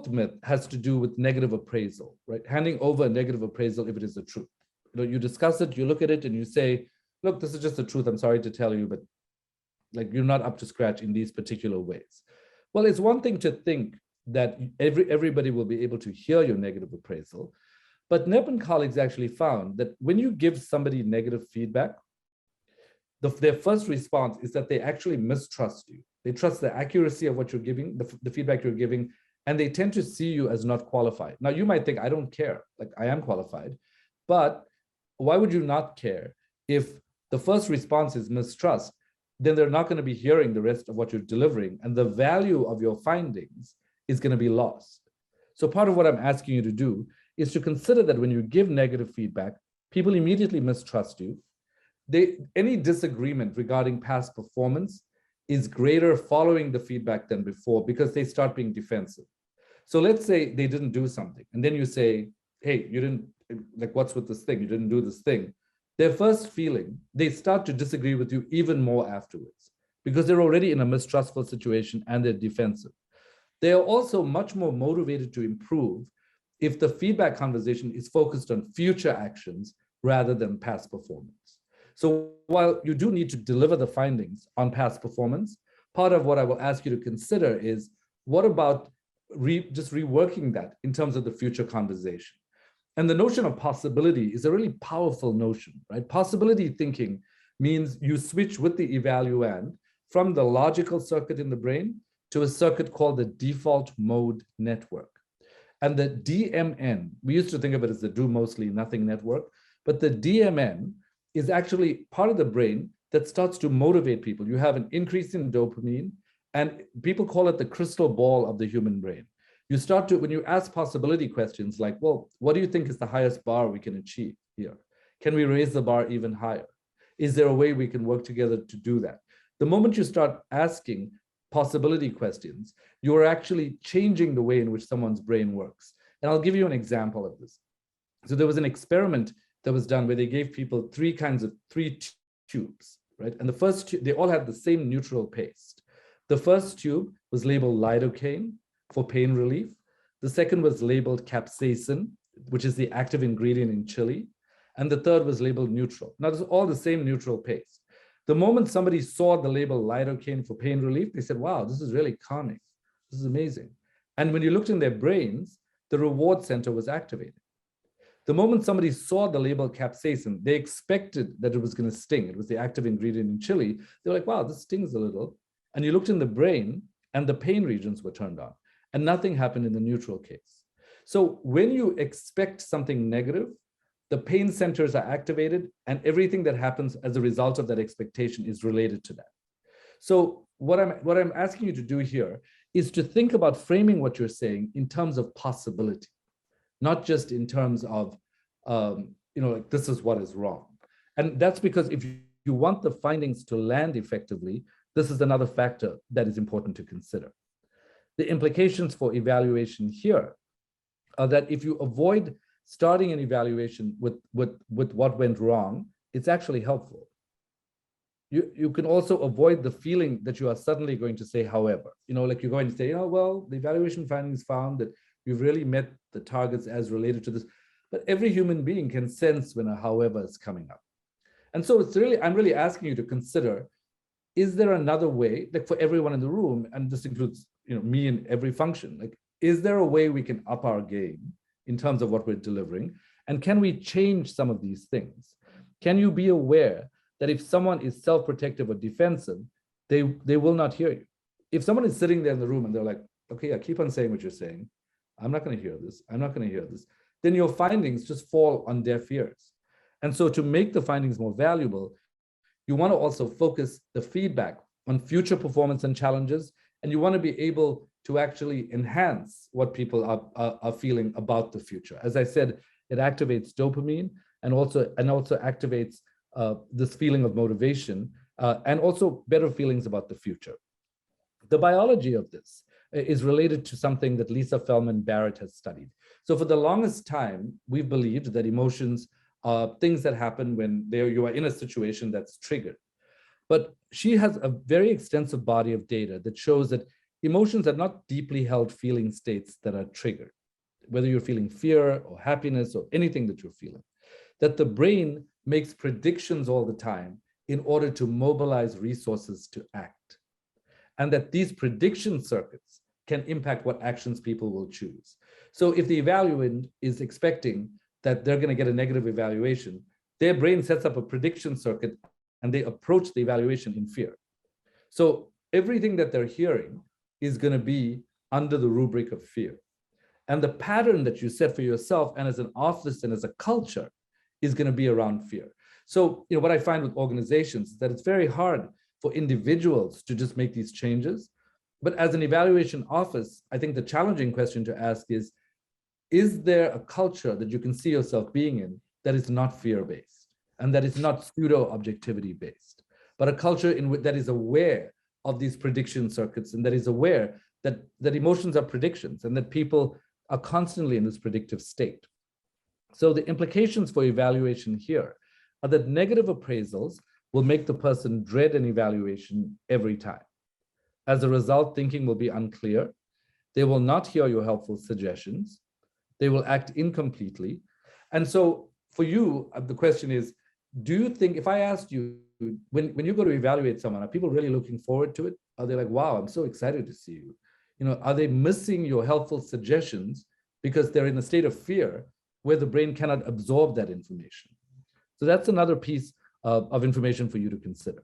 fourth myth has to do with negative appraisal, right? Handing over a negative appraisal if it is the truth. You discuss it, you look at it, and you say, look, this is just the truth. I'm sorry to tell you, but like you're not up to scratch in these particular ways. Well, it's one thing to think that everybody will be able to hear your negative appraisal, but Knepp and colleagues actually found that when you give somebody negative feedback, their first response is that they actually mistrust you. They trust the accuracy of what you're giving, the feedback you're giving, and they tend to see you as not qualified. Now, you might think, I don't care, like I am qualified, but why would you not care if the first response is mistrust? Then they're not going to be hearing the rest of what you're delivering, and the value of your findings is going to be lost. So part of what I'm asking you to do is to consider that when you give negative feedback, people immediately mistrust you. Any disagreement regarding past performance is greater following the feedback than before because they start being defensive. So let's say they didn't do something, and then you say, hey, you didn't, like, what's with this thing? You didn't do this thing. Their first feeling, they start to disagree with you even more afterwards because they're already in a mistrustful situation and they're defensive. They are also much more motivated to improve if the feedback conversation is focused on future actions rather than past performance. So while you do need to deliver the findings on past performance, part of what I will ask you to consider is, what about just reworking that in terms of the future conversation? And the notion of possibility is a really powerful notion, right? Possibility thinking means you switch with the evaluand from the logical circuit in the brain to a circuit called the default mode network. And the DMN, we used to think of it as the do mostly nothing network, but the DMN is actually part of the brain that starts to motivate people. You have an increase in dopamine, and people call it the crystal ball of the human brain. You start to, when you ask possibility questions like, well, what do you think is the highest bar we can achieve here? Can we raise the bar even higher? Is there a way we can work together to do that? The moment you start asking possibility questions, you're actually changing the way in which someone's brain works. And I'll give you an example of this. So there was an experiment that was done where they gave people three tubes, right? And the first tube, they all had the same neutral paste. The first tube was labeled lidocaine for pain relief. The second was labeled capsaicin, which is the active ingredient in chili. And the third was labeled neutral. Now, it's all the same neutral paste. The moment somebody saw the label lidocaine for pain relief, they said, wow, this is really calming. This is amazing. And when you looked in their brains, the reward center was activated. The moment somebody saw the label capsaicin, they expected that it was going to sting. It was the active ingredient in chili. They were like, wow, this stings a little. And you looked in the brain and the pain regions were turned on, and nothing happened in the neutral case. So when you expect something negative, the pain centers are activated, and everything that happens as a result of that expectation is related to that. So what I'm asking you to do here is to think about framing what you're saying in terms of possibility, not just in terms of, like, this is what is wrong. And that's because if you want the findings to land effectively, this is another factor that is important to consider. The implications for evaluation here are that if you avoid starting an evaluation with what went wrong, it's actually helpful. You can also avoid the feeling that you are suddenly going to say, however, like you're going to say, well, the evaluation findings found that you've really met the targets as related to this. But every human being can sense when a however is coming up. And so I'm really asking you to consider, is there another way, like for everyone in the room, and this includes me in every function, like, is there a way we can up our game in terms of what we're delivering? And can we change some of these things? Can you be aware that if someone is self-protective or defensive, they will not hear you? If someone is sitting there in the room and they're like, okay, I keep on saying what you're saying, I'm not going to hear this, I'm not going to hear this, then your findings just fall on deaf ears. And so to make the findings more valuable, you want to also focus the feedback on future performance and challenges, and you want to be able to actually enhance what people are feeling about the future. As I said, it activates dopamine and also activates this feeling of motivation and also better feelings about the future. The biology of this is related to something that Lisa Feldman Barrett has studied. So for the longest time, we've believed that emotions are things that happen when you are in a situation that's triggered. But she has a very extensive body of data that shows that emotions are not deeply held feeling states that are triggered, whether you're feeling fear or happiness or anything that you're feeling, that the brain makes predictions all the time in order to mobilize resources to act. And that these prediction circuits can impact what actions people will choose. So if the evaluand is expecting that they're going to get a negative evaluation, their brain sets up a prediction circuit and they approach the evaluation in fear. So everything that they're hearing is going to be under the rubric of fear. And the pattern that you set for yourself and as an office and as a culture is going to be around fear. So, what I find with organizations is that it's very hard for individuals to just make these changes. But as an evaluation office, I think the challenging question to ask is there a culture that you can see yourself being in that is not fear-based and that is not pseudo-objectivity-based, but a culture that is aware of these prediction circuits and that is aware that emotions are predictions and that people are constantly in this predictive state. So the implications for evaluation here are that negative appraisals will make the person dread an evaluation every time. As a result, thinking will be unclear. They will not hear your helpful suggestions. They will act incompletely. And so for you, the question is, do you think, if I asked you, when you go to evaluate someone, are people really looking forward to it? Are they like, wow, I'm so excited to see you? Are they missing your helpful suggestions because they're in a state of fear where the brain cannot absorb that information? So that's another piece of information for you to consider.